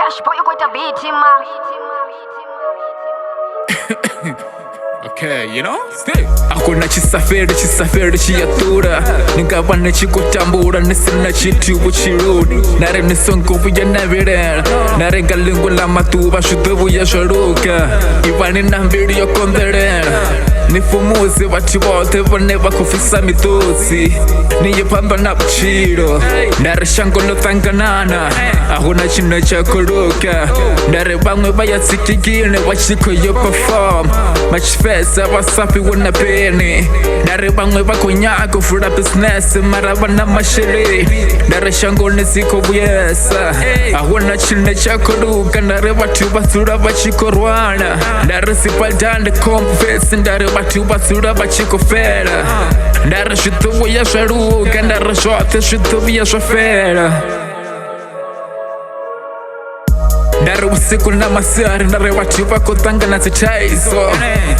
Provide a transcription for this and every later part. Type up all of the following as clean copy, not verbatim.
Cash boy, you going to beat him, Okay, you know? Hakuna chisafiri chiyatura Ningava nechikutambura nisina chitubu chirudi Nare nisongovu ya navirera Nare ngalingu la matuba shutubu ya sharuka Ivani nambiri yo konderera Nifumuzi watu wote vane bakufisa mitusi Niyipamba na buchiro Nare shango lotanganana Ahuna chino cha kuruka Nare bangwe bayatsikigine wachiko yo perform Machifesa wasafi wana peni Nare bangwe bakunyago fura business Maraba na mashiri Nare shango nisiko buyesa Ahuna chino cha kuruka Nare watu basura bachiko rwana Nare sipaldande confess Nare watu basura bachiko fera Nare shutubu ya sharuka Nare shote shutubu ya shafera Nare usiku na masari Nare watu bakotanga na zitaizo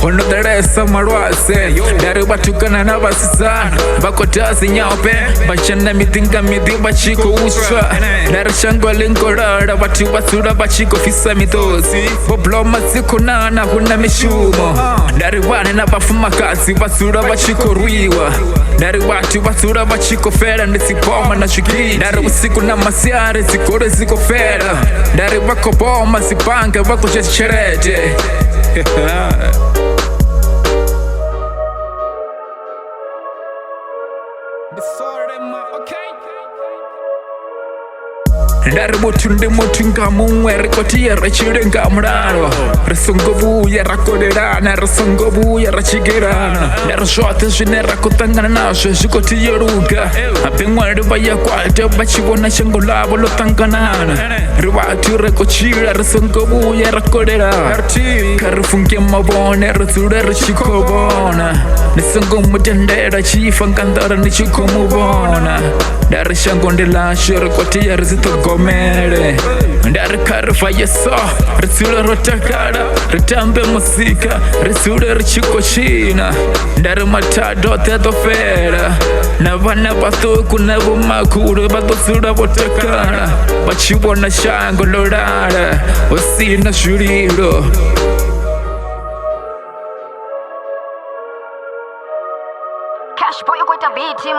Ono daresa marwase Nare watu kana na basisana Bakotazi nyaope Bachana mitinga midi bachiko usha Nare shangwa lingorara Watu basura bachiko fisa mitozi Bobloma siku nana huna mishumo Nare wane na bafuma kazi Basura bachiko ruiwa Nare watu basura bachiko fera Nisipoma na shiki Nare usiku na masari Zikore ziko fera Nare wako boma zipanga wako jesherete Nare mutu ndi mutu nga mumwe Rikotiye rachire nga mraro Resongobu ya rakoderana Resongobu ya rachigirana Nare shote zhine rakotangana nasho Zhikotiye ruga Apengwa riba ya kwate Bachibona shango labo lotanganana Ribatu rekochira Resongobu ya rakoderana Karifunge mabone Resure rachikobona Nesongo mutendera Chifa ngandara nichikomubona Nare shango ndilashe Rikotiye rizitogo Mere Ndare karfa yeso Risule rotakara Ritambe musika Risule richiko china Ndare matado teto fera Navana batuku nebu makuru Bato sura botakara Bachibona shango lorara Osina shuriro Cash boy, you going to beat him,